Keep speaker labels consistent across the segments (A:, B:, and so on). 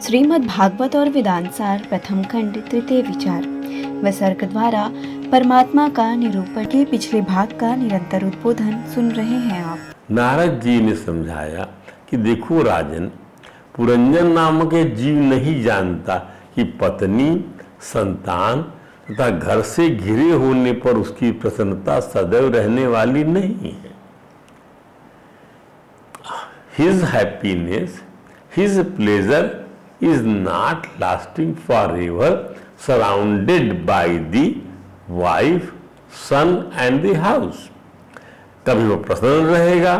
A: श्रीमद् भागवत और वेदांतसार प्रथम खंड तृतीय विचार विसर्ग द्वारा परमात्मा का निरूपण के पिछले भाग का निरंतर उद्बोधन सुन रहे हैं आप।
B: नारद जी ने समझाया कि देखो राजन, पुरंजन नामक ये जीव नहीं जानता कि पत्नी, संतान तथा घर से घिरे होने पर उसकी प्रसन्नता सदैव रहने वाली नहीं है। His happiness, his pleasure is not lasting forever, surrounded by the wife, son and the house. कभी वो प्रसन्न रहेगा,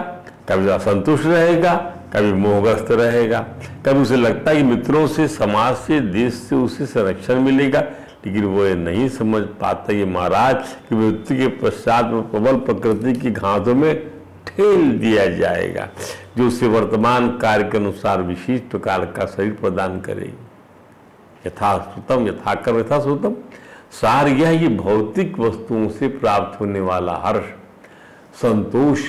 B: कभी वो असंतुष्ट रहेगा, कभी मोहग्रस्त रहेगा, कभी उसे लगता है कि मित्रों से, समाज से, देश से उसे संरक्षण मिलेगा, लेकिन वो ये नहीं समझ पाता ये महाराज कि मृत्यु के पश्चात में प्रबल प्रकृति की घातों में ठेल दिया जाएगा, जो उसे वर्तमान कार्य के अनुसार विशेष प्रकार का शरीर प्रदान करेगी। यथा श्रुतम यथा कर्म यथा श्रुतम। सार यह है कि भौतिक वस्तुओं से प्राप्त होने वाला हर्ष, संतोष,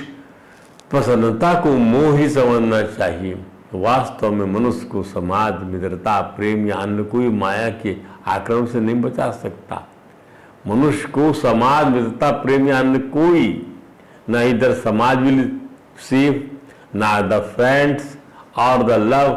B: प्रसन्नता को मोह ही समझना चाहिए। वास्तव में मनुष्य को समाज, मित्रता, प्रेम या अन्य कोई माया के आक्रमण से नहीं बचा सकता। मनुष्य को समाज, मित्रता, प्रेम या अन्य कोई, ना इधर समाज विल सेव, ना द फ्रेंड्स और द लव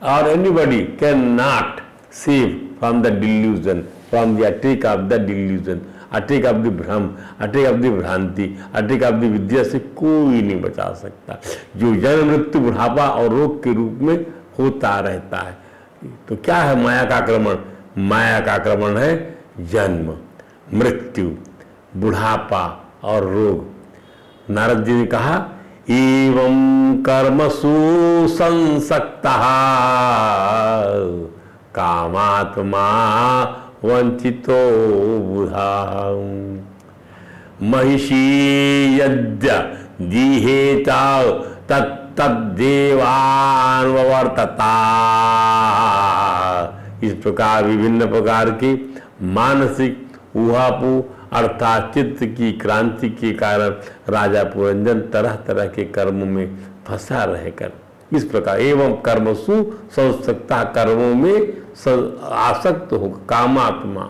B: और anybody can not save from the delusion, from the attack of the delusion, attack of the भ्रम, अटैक ऑफ द भ्रांति, अटैक ऑफ द विद्या से कोई नहीं बचा सकता, जो जन्म, मृत्यु, बुढ़ापा और रोग के रूप में होता रहता है। तो क्या है माया का आक्रमण? माया का आक्रमण है जन्म, मृत्यु, बुढ़ापा और रोग। नारद जी ने कहा, एवं कर्मसु संसक्तः कामात्मा वंचितो बुधा महिषी यद्य दीहेता तत्तद्देवान् वर्तता। इस प्रकार विभिन्न प्रकार के मानसिक ऊहापोह अर्थात चित्त की क्रांति के कारण राजा पुरंजन तरह तरह के कर्मों में फंसा रहकर, इस प्रकार एवं कर्मसु संसक्ता, कर्मों में आसक्त हो, कामात्मा,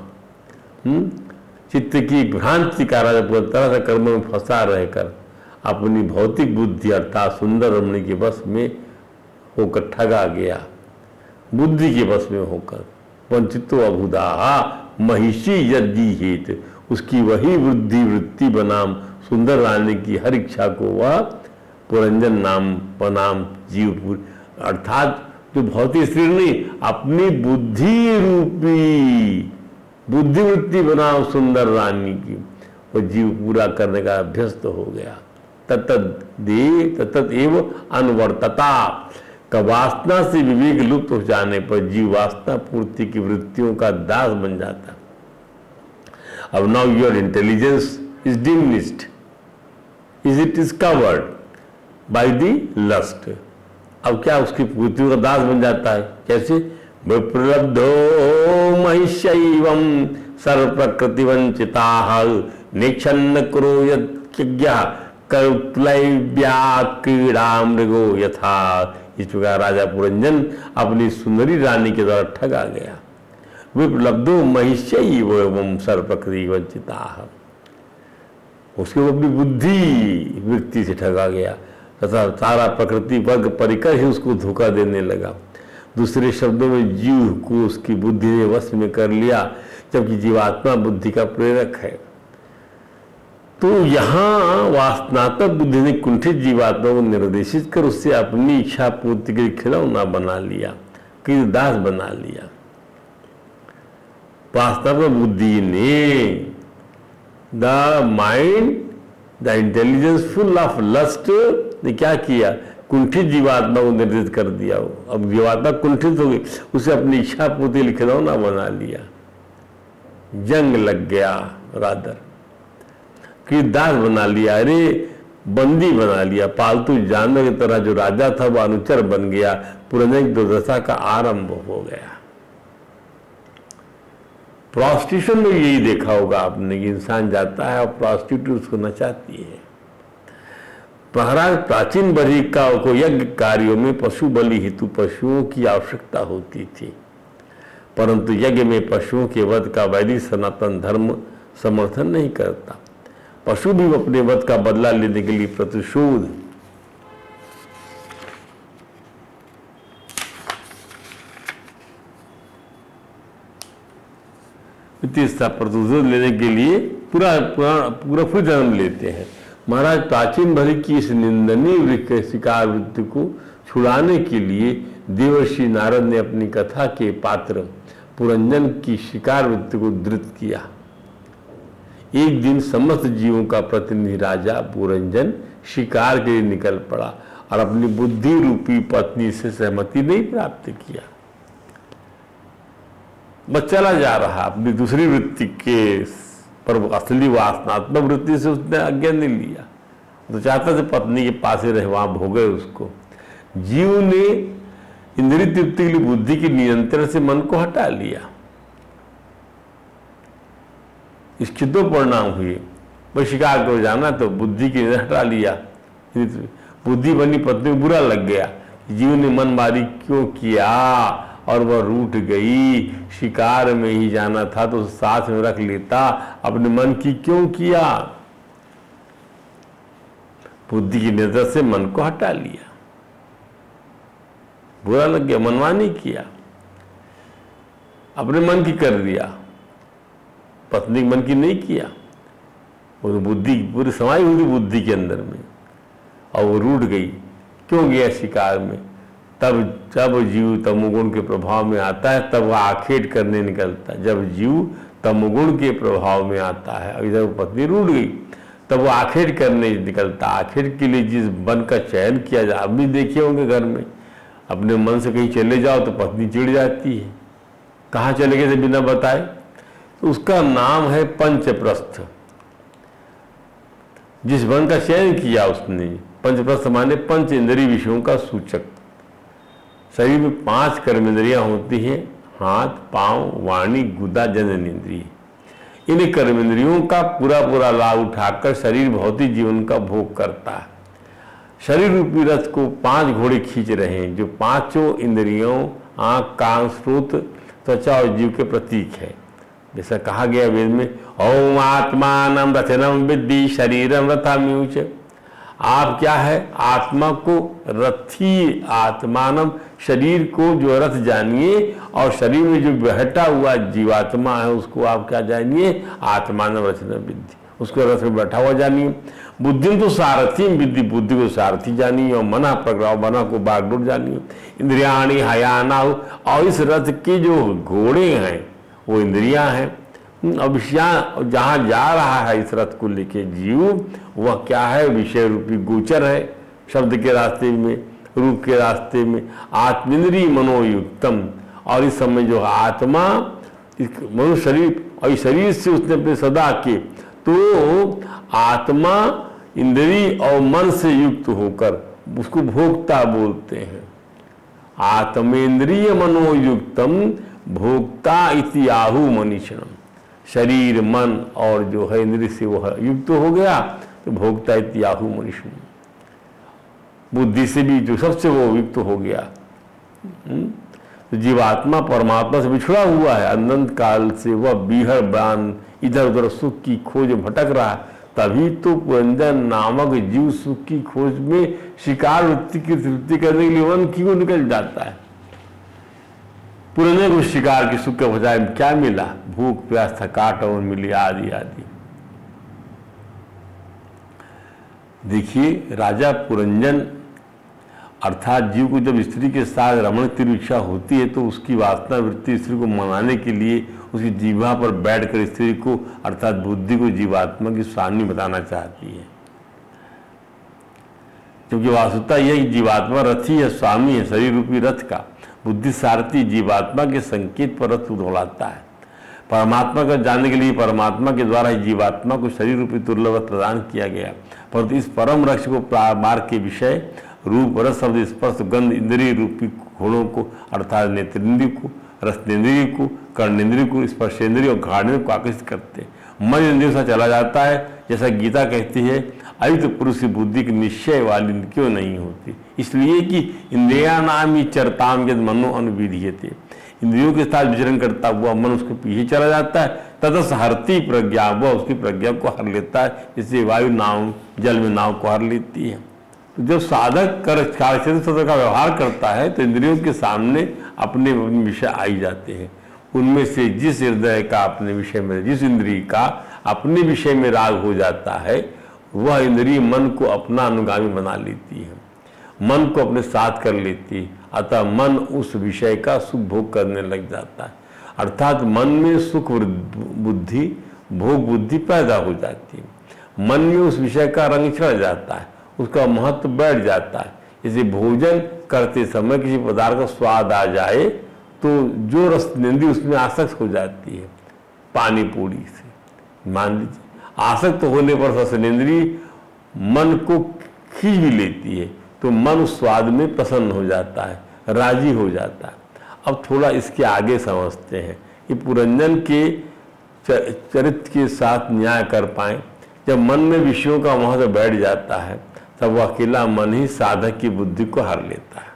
B: चित्त की भ्रांति का राजा पुरंजन तरह तरह कर्मों में फंसा रहकर अपनी भौतिक बुद्धि अर्थात सुंदर रमणी के वश में होकर ठगा गया, बुद्धि के वश में होकर वंचितो अभुदा महिषी यदि हेत, उसकी वही बुद्धि वृत्ति बनाम सुंदर रानी की हर इच्छा को वह पुरंजन नाम बनाम जीव, अर्थात जो भौतिक शरीर नहीं, अपनी बुद्धि रूपी बुद्धि वृत्ति बनाम सुंदर रानी की वो जीव पूरा करने का अभ्यस्त हो गया। तत्त एव अनुवर्तता का वासना से विवेक लुप्त हो जाने पर जीव वासना पूर्ति की वृत्तियों का दास बन जाता। अब now your intelligence is diminished, is it is covered by the lust. अब क्या उसकी पूर्तियों का दास बन जाता है? कैसे? विप्रलब्धो महिषैवं सर्व प्रकृति वंचिताः निच्छन्न करो यज्ञ कल्पलैव्या क्रीड़ा मृगो यथा। इस प्रकार राजा पुरंजन अपनी सुंदरी रानी के द्वारा ठगा गया। विप्लब्धो महिषैवं सर्व प्रकृति वंचिताः, उसके अपनी बुद्धि वृत्ति से ठगा गया तथा सारा प्रकृति वर्ग परिकर ही उसको धोखा देने लगा। दूसरे शब्दों में जीव को उसकी बुद्धि ने वश में कर लिया, जबकि जीवात्मा बुद्धि का प्रेरक है। तो यहाँ वासनात्मक बुद्धि ने कुंठित जीवात्मा को निर्देशित कर उससे अपनी इच्छा पूर्ति के लिए खिलौना बना लिया, कि दास बना लिया। वास्तव में बुद्धि ने the mind, the intelligence full of lust ने क्या किया? कुंठित जीवात्मा को निर्देशित कर दिया। अब जीवात्मा कुंठित हो गई, उसे अपनी इच्छा पूर्ति लिए खिलौना बना लिया। जंग लग गया, रादर कि दास बना लिया, अरे बंदी बना लिया, पालतू जानवर की तरह जो राजा था वो अनुचर बन गया। पुरंजन की दुर्दशा का आरंभ हो गया। प्रोस्टिट्यूशन में यही देखा होगा आपने कि इंसान जाता है और प्रोस्टिट्यूट उसको नचाती है। महाराज प्राचीन बलिका को यज्ञ कार्यों में पशु बलि हेतु पशुओं की आवश्यकता होती थी, परंतु यज्ञ में पशुओं के वध का वैदिक सनातन धर्म समर्थन नहीं करता। पशु भी अपने वध का बदला लेने के लिए प्रतिशोध प्रतिशोध लेने के लिए पूरा फिर जन्म लेते हैं। महाराज प्राचीन भरी की इस निंदनीय शिकार वृत्ति को छुड़ाने के लिए देवर्षि नारद ने अपनी कथा के पात्र पुरंजन की शिकार वृत्ति को धृत किया। एक दिन समस्त जीवों का प्रतिनिधि राजा पुरंजन शिकार के लिए निकल पड़ा और अपनी बुद्धि रूपी पत्नी से सहमति नहीं प्राप्त किया। बस चला जा रहा अपनी दूसरी वृत्ति के पर असली वासनात्मक वृत्ति से उसने आज्ञा नहीं लिया, तो चाहता था पत्नी के पास ही रहे, वहां भोगे उसको। जीव ने इंद्रिय तृप्ति के लिए बुद्धि के नियंत्रण से मन को हटा लिया। इसके दो परिणाम हुए। वह शिकार को जाना तो बुद्धि के हटा लिया, बुद्धि बनी पत्नी को बुरा लग गया। जीव ने मन मारी क्यों किया और वह रूठ गई। शिकार में ही जाना था तो साथ में रख लेता, अपने मन की क्यों किया। बुद्धि की नजर से मन को हटा लिया, बुरा लग गया, मनमानी किया, अपने मन की कर दिया, पत्नी के मन की नहीं किया। वो बुद्धि पूरी समाई हुई बुद्धि के अंदर में, और वो रूठ गई। क्यों गया शिकार में? तब जब जीव तमोगुण के प्रभाव में आता है तब वह आखेट करने निकलता है। जब जीव तमोगुण के प्रभाव में आता है और इधर पत्नी रूठ गई तब वो आखेट करने निकलता। आखेट के लिए जिस वन का चयन किया जाए, आप भी देखे होंगे घर में, अपने मन से कहीं चले जाओ तो पत्नी चिढ़ जाती है, कहाँ चले गए थे बिना बताए। तो उसका नाम है पंचप्रस्थ। जिस वन का चयन किया उसने, पंचप्रस्थ माने पंच इंद्रिय विषयों का सूचक। शरीर में 5 कर्मेंद्रियां होती हैं, हाथ, पांव, वाणी, गुदा, जननेंद्रिय। इन कर्मेंद्रियों का पूरा लाभ उठाकर शरीर भौतिक जीवन का भोग करता है। शरीर रूपी रथ को 5 घोड़े खींच रहे हैं, जो पांचों इंद्रियों आंख, कान, श्रोत, त्वचा और जीव के प्रतीक है। जैसा कहा गया वेद में, ओम आत्मानं रथनम विद्धि शरीरम रथाम्युच। आप क्या है? आत्मा को रथी, आत्मानम शरीर को जो रथ जानिए, और शरीर में जो बैठा हुआ जीवात्मा है उसको आप क्या जानिए? आत्मानम रथनम विद्धि, उसको रथ में बैठा हुआ जानिए। बुद्धि तो सारथी विद्धि, बुद्धि को सारथी जानिए, और मना प्रग्राव, मना को बागडोर जानिए। इंद्रियाणी हयाना, और इस रथ के जो घोड़े हैं वो इंद्रियां हैं। अब जहाँ जा रहा है इस रथ को लेके जीव, वह क्या है? विषय रूपी गोचर है, शब्द के रास्ते में, रूप के रास्ते में, आत्मेंद्रिय मनोयुक्तम। और इस समय जो आत्मा, मनुष्य शरीर, और इस शरीर से उसने अपने सदा के, तो आत्मा इंद्रिय और मन से युक्त होकर उसको भोक्ता बोलते हैं। आत्मेंद्रिय मनोयुक्तम भोक्ता इति आहु मनीषणम। शरीर, मन और जो है इंद्रिय से वह युक्त हो गया तो भोक्ता इति आहु मनीषणम। बुद्धि से भी जो सबसे वो युक्त हो गया। तो जीवात्मा परमात्मा से बिछड़ा हुआ है, अनंत काल से वह बीहड़ बान इधर उधर सुख की खोज में भटक रहा है। तभी तो पुरंजन नामक जीव सुख की खोज में शिकार वृत्ति की तृप्ति करने के लिए वन की ओर निकल जाता है। पुरंजन को शिकार की सुख के बजाय क्या मिला? भूख, प्यास, थकाट और मिली आदि आदि। देखिए, राजा पुरंजन अर्थात जीव को जब स्त्री के साथ रमण की इच्छा होती है तो उसकी वासना वृत्ति स्त्री को मनाने के लिए उसकी जीवा पर बैठकर स्त्री को अर्थात बुद्धि को जीवात्मा की स्वामी बताना चाहती है। क्योंकि वास्तुता यह जीवात्मा रथी है, स्वामी है शरीर रूपी रथ का। बुद्धि सारथी जीवात्मा के संकेत पर रथ उड़ाता है। परमात्मा का जानने के लिए परमात्मा के द्वारा ही जीवात्मा को शरीर रूपी दुर्लभ प्रदान किया गया। परंतु इस परम रक्ष को मार्ग के विषय रूप, रस, शब्द, स्पर्श, गंध इंद्रिय रूपी घोड़ों को अर्थात नेत्रेंद्रिय को, रसनेन्द्रिय को, कर्णेंद्रिय को, स्पर्शेंद्रिय और घ्राणेंद्रिय को आकर्षित करते हैं। मन इंद्रियों से चला जाता है। जैसा गीता कहती है, अभी तो पुरुष की बुद्धि की निश्चय वाली क्यों नहीं होती? इसलिए कि इंद्रिया नाम ही चरताम यद मनो अनुविधीयते, इंद्रियों के साथ विचरण करता हुआ मन उसके पीछे चला जाता है। ततस हरती प्रज्ञा, वह उसकी प्रज्ञा को हर लेता है, जैसे वायु नाव जल में नाव को हर लेती है। तो जब साधक कार्यक्षेत्र का व्यवहार करता है तो इंद्रियों के सामने अपने विषय आ ही जाते हैं। उनमें से जिस हृदय का अपने विषय में, जिस इंद्रिय का अपने विषय में राग हो जाता है, वह इंद्रिय मन को अपना अनुगामी बना लेती है, मन को अपने साथ कर लेती है। अतः मन उस विषय का सुख भोग करने लग जाता है, अर्थात मन में सुख बुद्धि, भोग बुद्धि पैदा हो जाती है। मन में उस विषय का रंग चढ़ जाता है, उसका महत्व बैठ जाता है। जैसे भोजन करते समय किसी पदार्थ का स्वाद आ जाए तो जो रसनेंद्रिय उसमें आसक्त हो जाती है, पानी पूरी से मान लीजिए, आसक्त होने पर रसनेंद्रिय मन को खींच भी लेती है, तो मन उस स्वाद में प्रसन्न हो जाता है, राजी हो जाता है। अब थोड़ा इसके आगे समझते हैं कि पुरंजन के चरित्र के साथ न्याय कर पाए। जब मन में विषयों का महत्व बैठ जाता है तब वह अकेला मन ही साधक की बुद्धि को हर लेता है।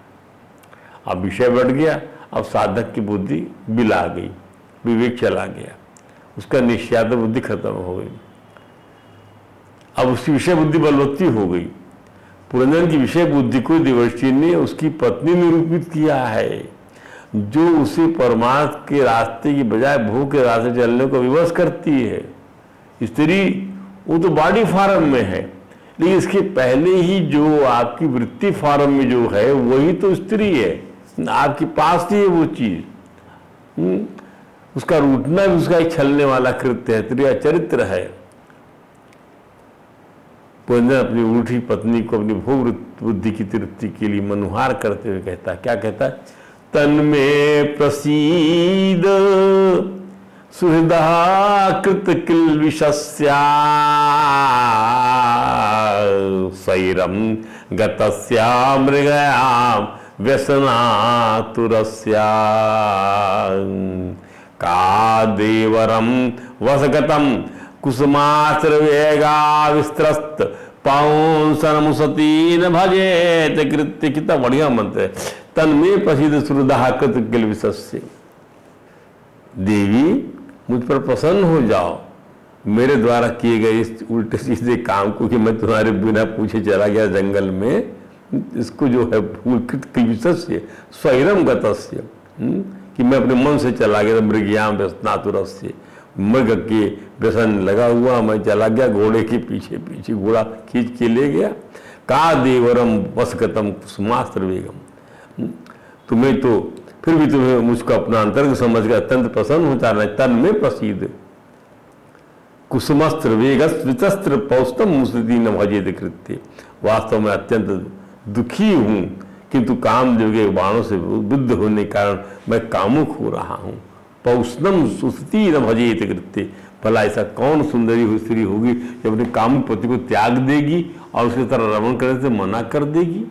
B: अब विषय बढ़ गया, अब साधक की बुद्धि बिला गई, विवेक चला गया, उसका निश्चयात्मक बुद्धि खत्म हो गई, अब उसकी विषय बुद्धि बलवत्ती हो गई। पुरंजन की विषय बुद्धि को देवर्षि ने उसकी पत्नी निरूपित किया है, जो उसे परमार्थ के रास्ते की बजाय भोग के रास्ते चलने को विवश करती है। स्त्री वो तो बॉडी फॉर्म में है, लेकिन इसके पहले ही जो आपकी वृत्ति फॉर्म में जो है वही तो स्त्री है, आपके पास ही है वो चीज। उसका रूठना भी उसका एक छलने वाला कृत्य है, स्त्री चरित्र है। पुरंजन अपनी रूठी पत्नी को अपनी भोग बुद्धि की तृप्ति के लिए मनुहार करते हुए कहता है, क्या कहता है? तन्मे प्रसीद सुहृदा कृत किल विषस्या सैरम गतस्या मृगयाम व्यसनातुरस्या का देवरम वसगतम कुसुमाश्रवेगा विस्त्रस्त पांसनमुसती न भजेत कृत्य। कितना बढ़िया मंत्र है। तन्मे प्रसिद्ध सुरदाह कृत किल विषस्य, देवी मुझ पर प्रसन्न हो जाओ मेरे द्वारा किए गए इस उल्टे सीधे काम को, कि मैं तुम्हारे बिना पूछे चला गया जंगल में, इसको जो है कृत किल विषस्य स्वैरम गतस्य, कि मैं अपने मन से चला गया, मृगयाम व्यसनातुरस्य, मृग के व्यसन लगा हुआ मैं चला गया, घोड़े के पीछे पीछे घोड़ा खींच के ले गया। का देवरम वसगतम कुसुमास्त्र वेगम, तुम्हें तो फिर भी तुम्हें मुझको अपना अंतर्ग समझ कर अत्यंत प्रसन्न होता है। तन में प्रसिद्ध कुसुमस्त्र वेगस्त्र पौस्तम मुसदी न भजेत कृत्य, वास्तव में अत्यंत दुखी हूँ, किंतु कामदेव के बाणों से बुद्ध होने के कारण मैं कामुक हो रहा हूँ। पौष्णम सुस्ती न भजेत कृत्य, भला ऐसा कौन सुंदरी स्त्री होगी जो अपने कामुक पति को त्याग देगी और उसके तरह रमण करने से मना कर देगी?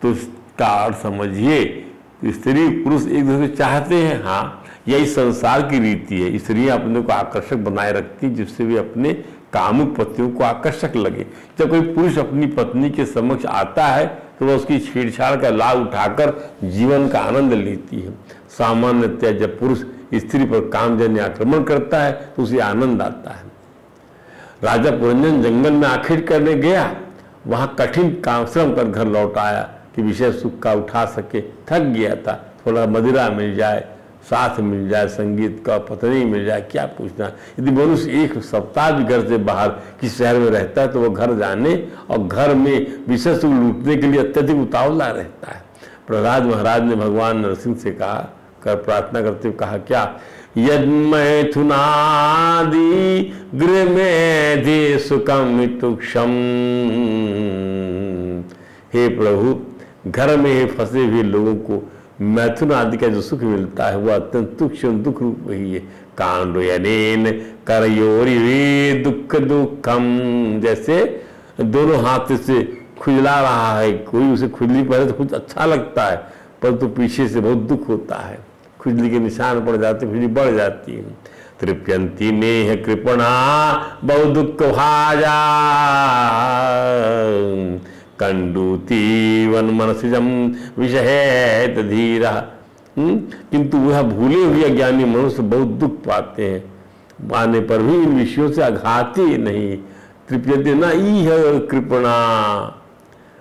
B: तो इसका अर्थ समझिए, स्त्री पुरुष एक दूसरे को चाहते हैं, हाँ, यही संसार की रीति है। स्त्रियां अपने को आकर्षक बनाए रखती जिससे भी अपने कामुक पतियों को आकर्षक लगे। जब कोई पुरुष अपनी पत्नी के समक्ष आता है तो वह उसकी छेड़छाड़ का लाभ उठाकर जीवन का आनंद लेती है। सामान्यतः जब पुरुष स्त्री पर कामजन्य आक्रमण करता है तो उसे आनंद आता है। राजा पुरंजन जंगल में आखिर करने गया, वहां कठिन काम श्रम कर घर लौट आया कि विषय सुख का उठा सके, थक गया था। थोड़ा मदिरा मिल जाए, साथ मिल जाए, संगीत का पत्नी मिल जाए, क्या पूछना। यदि मनुष्य एक सप्ताह भी घर से बाहर किसी शहर में रहता है तो वह घर जाने और घर में विषय सुख लूटने के लिए अत्यधिक उतावला रहता है। प्रहलाद महाराज ने भगवान नरसिंह से कहा, कर प्रार्थना करते हुए कहा, क्या? यद्मैथुनादि गृह में धे सुखम तुक्षम, हे प्रभु, घर में फंसे हुए लोगों को मैथुन आदि का जो सुख मिलता है वह अत्यंत तुक्ष दुख रूप ही है। कांडोयनेन करयोरि दुख दुखम, जैसे दोनों हाथ से खुजला रहा है कोई, उसे खुजली पहले तो कुछ अच्छा लगता है परंतु पीछे से बहुत दुख होता है, खुजली के निशान पड़ जाते, खुजली बढ़ जाती है। तृप्यंती नेह कृपणा बहु दुख भाजा कंडूती वन मनसिजम विषहेत धीरा। किंतु वह भूले हुए अज्ञानी मनुष्य बहुत दुख पाते हैं, पाने पर भी इन विषयों से आघाती नहीं। तृप्यंती न इह कृपणा,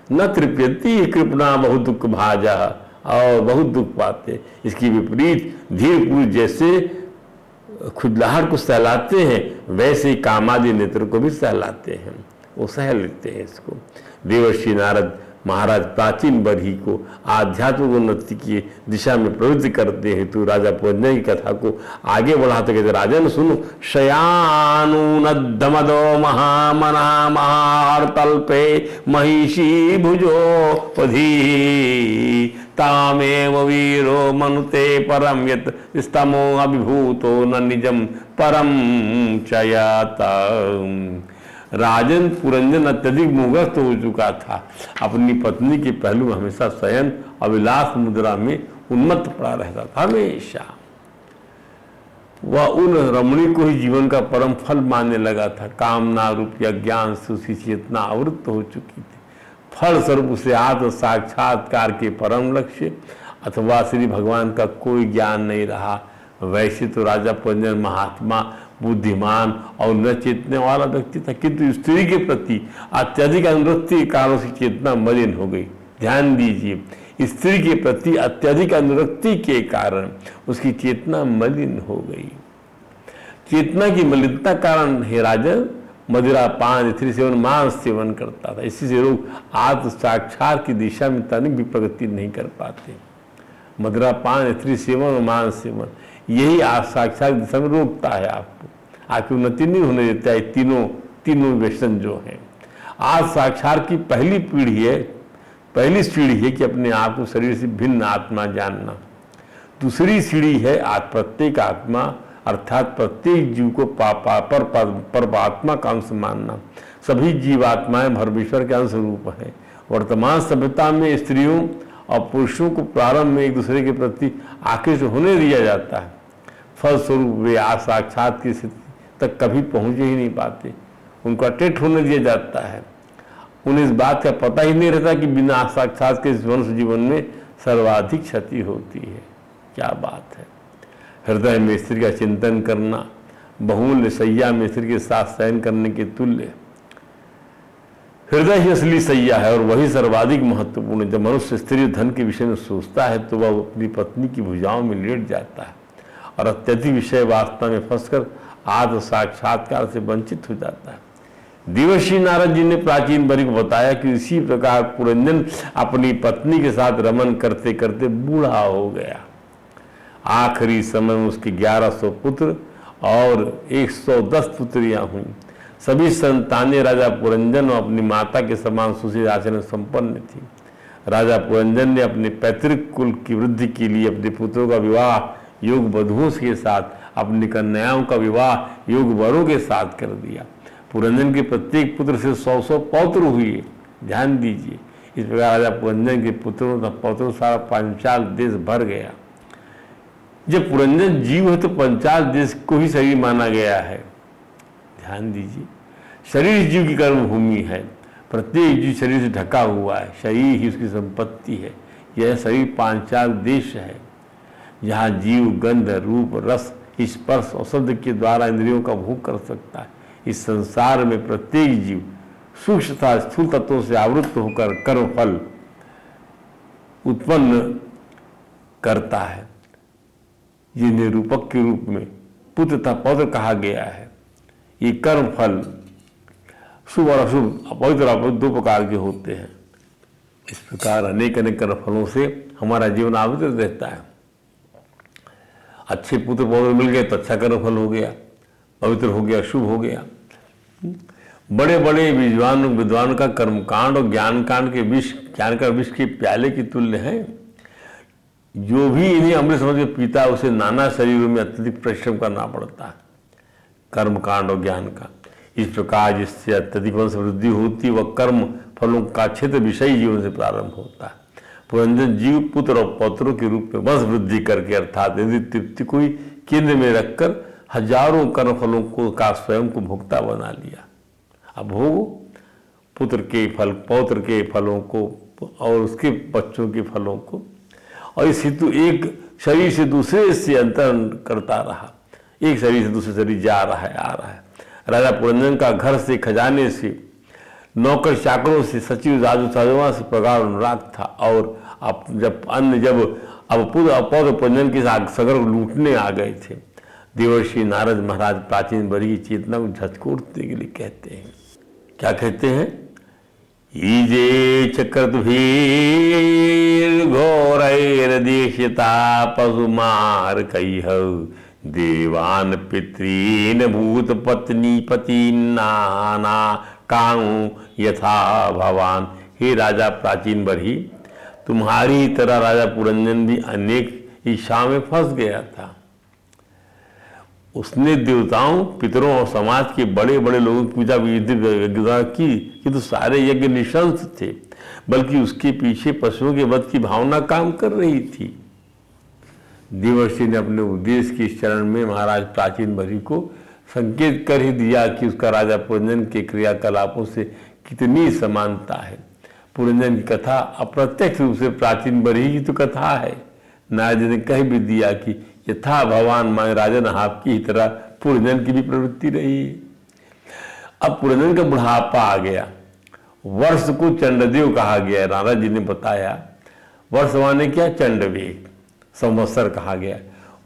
B: न तृप्यंती कृपणा बहु दुख भाजा, और बहुत दुख पाते। इसकी विपरीत धीर पुरुष जैसे खुजलाहट को सहलाते हैं, वैसे ही कामादि नेत्र को भी सहलाते हैं, वो सह लेते हैं इसको। देवर्षि नारद महाराज प्राचीन बरही को आध्यात्मिक उन्नति की दिशा में प्रवृत्ति करते हैं तो राजा पुरंजन की कथा को आगे बढ़ाते कहते, राजन सुनो, शयानुनद्धमदो महामना महार्तल्पे महिषी भुजो पधी तामेव वीरो मनुते परम यत स्तमो अभिभूतो न निजम परम चयाता। राजन पुरंजन अत्यधिक मोहग्रस्त हो चुका था, अपनी पत्नी के पहलू में हमेशा शयन अविलास मुद्रा में उन्मत्त पड़ा रहता था। हमेशा वह उन रमणी को ही जीवन का परम फल मानने लगा था। कामना रूप या ज्ञान से उसकी चेतना आवृत्त हो चुकी थी। फल स्वरूप उसे आत्म साक्षात्कार के परम लक्ष्य अथवा श्री भगवान का कोई ज्ञान नहीं रहा। वैसे तो राजा पुरंजन महात्मा, बुद्धिमान और न चेतने वाला व्यक्ति था, किंतु स्त्री के प्रति अत्यधिक अनुरक्ति के कारण उसकी चेतना मलिन हो गई। ध्यान दीजिए, स्त्री के प्रति अत्यधिक अनुरक्ति के कारण उसकी चेतना मलिन हो गई। चेतना की मलिनता कारण हे राजन मदिरा पान स्त्री सेवन मांस सेवन करता था। इसी से लोग आत्म साक्षात की दिशा में तनिक भी प्रगति नहीं कर पाते। मदिरा पान स्त्री सेवन और मांस सेवन यही आप साक्षात दिशा में रोकता है, आपको आपकी उन्नति नहीं होने देता है। तीनों व्यसन जो हैं, आज साक्षात की पहली सीढ़ी है कि अपने आप को शरीर से भिन्न आत्मा जानना। दूसरी सीढ़ी है प्रत्येक आत्मा अर्थात प्रत्येक जीव को परमात्मा का अंश मानना। सभी जीवात्माएं परमेश्वर के अंश रूप हैं। वर्तमान सभ्यता में स्त्रियों और पुरुषों को प्रारंभ में एक दूसरे के प्रति आकृष्ट होने दिया जाता है। फलस्वरूप वे साक्षात की स्थिति तक कभी पहुंच ही नहीं पाते, उनको अटेट होने दिया जाता है। उन्हें इस बात का पता ही नहीं रहता कि बिना साक्षात के मनुष्य जीवन में सर्वाधिक क्षति होती है। क्या बात है। हृदय में स्त्री का चिंतन करना बहुमूल्य सैया में स्त्री के साथ शयन करने के तुल्य। हृदय ही असली सैया है और वही सर्वाधिक महत्वपूर्ण है। जब मनुष्य स्त्री धन के विषय में सोचता है तो वह अपनी पत्नी की भुजाओं में लेट जाता है और अत्यधिक विषय वासना में फंसकर आत्म साक्षात्कार से वंचित हो जाता है। देवर्षि नारद जी ने प्राचीन बरी को बताया कि इसी प्रकार पुरंजन अपनी पत्नी के साथ रमन करते करते बूढ़ा हो गया। आखिरी समय में उसके 1100 पुत्र और 110 पुत्रियां हुई। सभी संतानें राजा पुरंजन और अपनी माता के समान सुशील आचरण संपन्न थी। राजा पुरंजन ने अपने पैतृक कुल की वृद्धि के लिए अपने पुत्रों का विवाह योग वधुओं के साथ, अपनी कन्याओं का विवाह योग वरों के साथ कर दिया। पुरंजन के प्रत्येक पुत्र से 100 पौत्र हुए। ध्यान दीजिए, इस प्रकार राजा पुरंजन के पुत्रों का पौत्रों सारा पांचाल देश भर गया। जब पुरंजन जीव है तो पंचाल देश को ही शरीर माना गया है। ध्यान दीजिए, शरीर जीव की कर्म भूमि है। प्रत्येक जीव शरीर से ढका हुआ है, शरीर ही उसकी संपत्ति है। यह शरीर पांचाल देश है जहाँ जीव गंध रूप रस स्पर्श और शब्द के द्वारा इंद्रियों का भोग कर सकता है। इस संसार में प्रत्येक जीव सूक्ष्म तथा स्थूल तत्वों से आवृत्त होकर कर्म फल उत्पन्न करता है। ये निरूपक के रूप में पुत्र तथा पौत्र कहा गया है। ये कर्म फल शुभ और अशुभ अपवित्र अपवित्र दो प्रकार के होते हैं। इस प्रकार अनेक अनेक कर्म फलों से हमारा जीवन आवृत रहता है। अच्छे पुत्र पौत्र मिल गए तो अच्छा कर्म फल हो गया, पवित्र हो गया, शुभ हो गया। बड़े बड़े विद्वान का कर्मकांड और ज्ञान का विष के प्याले की तुल्य है। जो भी इन्हें अमृत समझ के पीता है उसे नाना शरीरों में अत्यधिक परिश्रम करना पड़ता है। कर्मकांड और ज्ञान का इस प्रकार जिससे अत्यधिक वंश वृद्धि होती है वह कर्म फलों का क्षेत्र विषयी जीवन से प्रारंभ होता है। पुरंजन जीव पुत्र और पौत्रों के रूप में वंश वृद्धि करके अर्थात इंद्रिय तृप्ति को ही केंद्र में रखकर हजारों कर्मफलों को का स्वयं को भोक्ता बना लिया। अब भोगो पुत्र के फल, पौत्र के फलों को और उसके बच्चों के फलों को। और इस हेतु एक शरीर से दूसरे से अंतर करता रहा, एक शरीर से दूसरे शरीर जा रहा है, आ रहा है। राजा पुरंजन का घर से, खजाने से, नौकर चाकरों से, सचिव राजू साधुओं से प्रगाढ़ अनुराग था। और अब पौत्र पुरंजन के साथ सगर लूटने आ गए थे। देवर्षि नारद महाराज प्राचीन बरी की चेतना को झकझोरने के लिए कहते हैं, क्या कहते हैं? ईजे चक्रतुभीर घोरैर्देशिता पशुमार कईह देवान पितॄन भूत पत्नी पति नाना काऊ यथा भवान। हे राजा प्राचीन बरही, तुम्हारी तरह राजा पुरंजन भी अनेक इच्छाओं में फंस गया था। उसने देवताओं, पितरों और समाज के बड़े बड़े लोगों की पूजा विधि की, कि तो सारे यज्ञ निशंस थे, बल्कि उसके पीछे पशुओं के वध की भावना काम कर रही थी। देवर्षि ने अपने उद्देश्य के इस चरण में महाराज प्राचीन बरी को संकेत कर ही दिया कि उसका राजा पुरंजन के क्रियाकलापों से कितनी समानता है। पुरंजन की कथा अप्रत्यक्ष रूप से प्राचीन बरी की तो कथा है। नारद जी ने कह भी दिया कि यथा भगवान माए राजन, आपकी ही तरह पुरंजन की भी प्रवृत्ति रही है। अब पुरंजन का बुढ़ापा आ गया। वर्ष को चंडदेव कहा गया। नारद जी ने बताया वर्ष माने क्या? चंडवेग, संवत्सर कहा गया।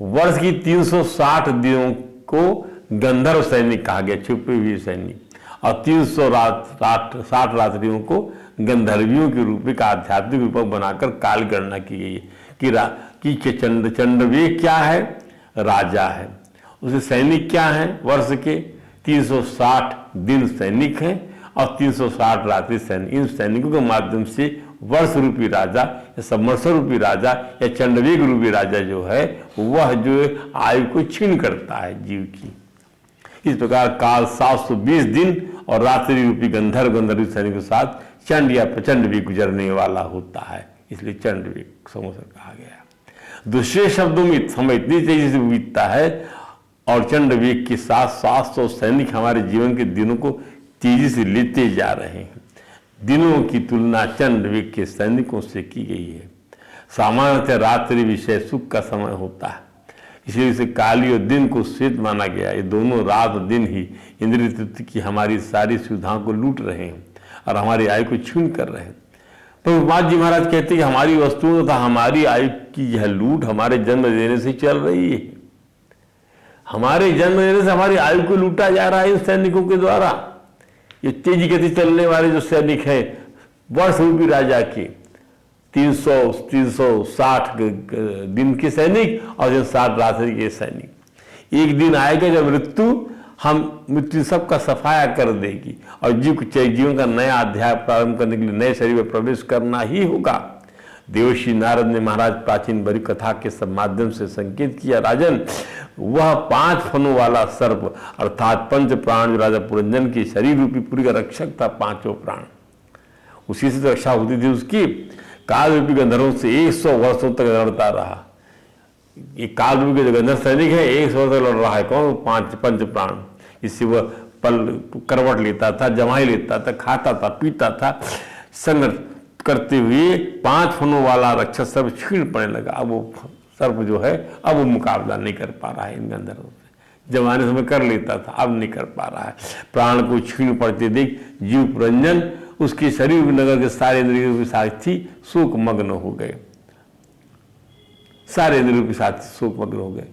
B: वर्ष की 360 दिनों को गंधर्व सैनिक कहा गया, छुपे हुए सैनिक, और 360 रात्रियों को गंधर्वियों के रूप में आध्यात्मिक रूप बनाकर काल गणना की गई है कि चंडवेग क्या है? राजा है। उसे सैनिक क्या है? वर्ष के 360 दिन सैनिक हैं और 360 रात्रि सैनिक। इन सैनिकों के माध्यम से वर्ष रूपी राजा या संवत्सर रूपी राजा या चंडवेग रूपी राजा जो है वह जो आयु को छीन करता है जीव की। इस प्रकार काल 720 दिन और रात्रि रूपी गंधर्वी सैनिक के साथ चंड या प्रचंड भी गुजरने वाला होता है, इसलिए चंडवेग संवत्सर कहा गया। दूसरे शब्दों में समय इतनी तेजी से बीतता है और चंडवेग के साथ 700 सैनिक हमारे जीवन के दिनों को तेजी से लेते जा रहे हैं। दिनों की तुलना चंडवेग के सैनिकों से की गई है। सामान्यतः रात्रि विषय सुख का समय होता है, इसलिए इसे काली और दिन को श्वेत माना गया। ये दोनों रात और दिन ही इंद्रिय तृप्ति की हमारी सारी सुविधाओं को लूट रहे हैं और हमारी आयु को छीन कर रहे हैं। प्रभुपाद जी महाराज कहते हैं कि हमारी वस्तुओं तथा हमारी आयु की यह लूट हमारे जन्म देने से चल रही है। हमारे जन्म देने से हमारी आयु को लूटा जा रहा है इन सैनिकों के द्वारा। ये तेजी गति चलने वाले जो सैनिक हैं, वर्ष रूपी राजा के 360 दिन के सैनिक और 60 रात्रि के सैनिक। एक दिन आएगा जब मृत्यु सबका सफाया कर देगी और जीवन का नया अध्याय प्रारंभ करने के लिए नए शरीर में प्रवेश करना ही होगा। देवर्षि नारद ने महाराज प्राचीन बरी कथा के सब माध्यम से संकेत किया, राजन वह 5 फनों वाला सर्प अर्थात पंच प्राण जो राजा पुरंजन के शरीर रूपी पुरी का रक्षक था, 5 प्राण, उसी से रक्षा होती थी उसकी। काल रूपी गंधर्वों से 100 वर्षों तक लड़ता रहा। ये काल रूपी जो गंधर्व सैनिक है 100 वर्ष तक लड़ रहा है। कौन? 5 पंच प्राण। इससे वह पल करवट लेता था, जमाई लेता था, खाता था, पीता था, संघर्ष करते हुए 5 फनों वाला रक्षक सर्प छीन पड़ने लगा। अब वो सर्प जो है अब वो मुकाबला नहीं कर पा रहा है इन गंधर्वों से। जमाने समय कर लेता था, अब नहीं कर पा रहा है। प्राण को छीन पड़ते देख जीव पुरंजन उसके शरीर नगर के सारे इंद्रियों के साथी शोक मग्न हो गए। सारे इंद्रियों के साथी शोक मग्न हो गए।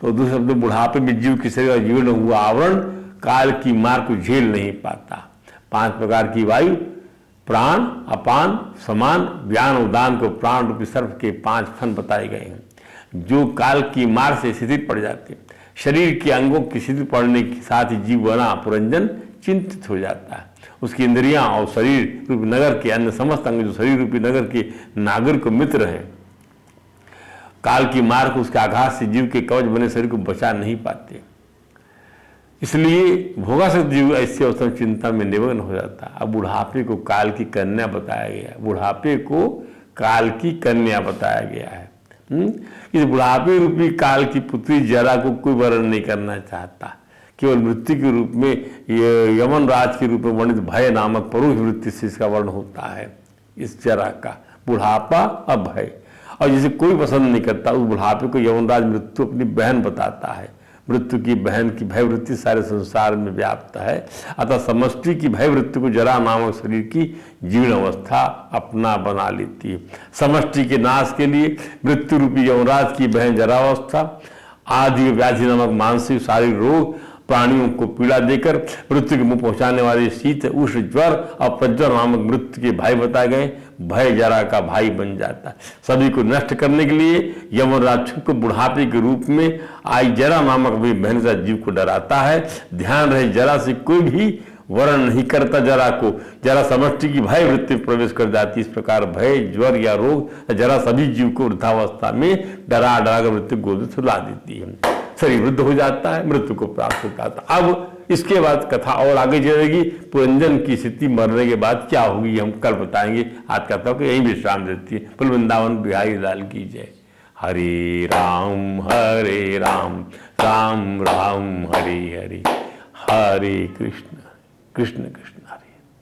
B: तो दूसरे शब्द बुढ़ापे में जीव के शरीर का जीर्ण हुआ आवरण काल की मार को झेल नहीं पाता। 5 प्रकार की वायु, प्राण, अपान, समान, व्यान, उदान को प्राण रूपी सर्प के 5 फन बताए गए हैं, जो काल की मार से शिथिल पड़ जाते हैं। शरीर के अंगों की शिथिल पड़ने के साथ ही जीव बना पुरंजन चिंतित हो जाता है। उसकी इंद्रियां और शरीर रूपी नगर के अन्य समस्त अंग जो शरीर रूपी नगर के नागरिक मित्र हैं, काल की मार को उसके आघात से जीव के कवच बने शरीर को बचा नहीं पाते। इसलिए भोगासक्त जीव ऐसे अवस्था में चिंता में निमग्न हो जाता है। अब बुढ़ापे को काल की कन्या बताया गया है। बुढ़ापे को काल की कन्या बताया गया है। इस बुढ़ापे रूपी काल की पुत्री जरा को कोई वर्ण नहीं करना चाहता। केवल मृत्यु के रूप में यमन राज के रूप में वर्णित भय नामक परोक्ष वृत्ति से इसका वर्ण होता है। इस जरा का बुढ़ापा और भय, और जिसे कोई पसंद नहीं करता उस बुढ़ापे को यमनराज मृत्यु अपनी बहन बताता है। मृत्यु की बहन की भय वृत्ति सारे संसार में व्याप्त है, अतः समष्टि की भय वृत्ति को जरा नामक शरीर की जीर्ण अवस्था अपना बना लेती है। समष्टि के नाश के लिए मृत्यु रूपी यमराज की बहन जरावस्था आदि व्याधि नामक मानसिक शारीरिक रोग प्राणियों को पीड़ा देकर मृत्यु के मुंह पहुंचाने वाले शीत उष्ण ज्वर और प्रज्वर नामक मृत्यु के भाई बताए गए। भय जरा का भाई बन जाता है। सभी को नष्ट करने के लिए यमराज को बुढ़ापे के रूप में आई जरा नामक भी बहन से जीव को डराता है। ध्यान रहे, जरा से कोई भी वर्ण नहीं करता जरा को। जरा समष्टि की भय वृत्ति में प्रवेश कर जाती। इस प्रकार भय ज्वर या रोग जरा सभी जीव को वृद्धावस्था में डरा डरा कर मृत्यु गोद सुला देती है। शरीर वृद्ध हो जाता है, मृत्यु को प्राप्त होता है। अब इसके बाद कथा और आगे चलेगी। पुरंजन की स्थिति मरने के बाद क्या होगी हम कल बताएंगे। आज कथा को यही विश्राम देती है। बोल वृंदावन बिहारी लाल की जय। हरे राम राम राम हरे हरे, हरे कृष्ण कृष्ण कृष्ण हरे।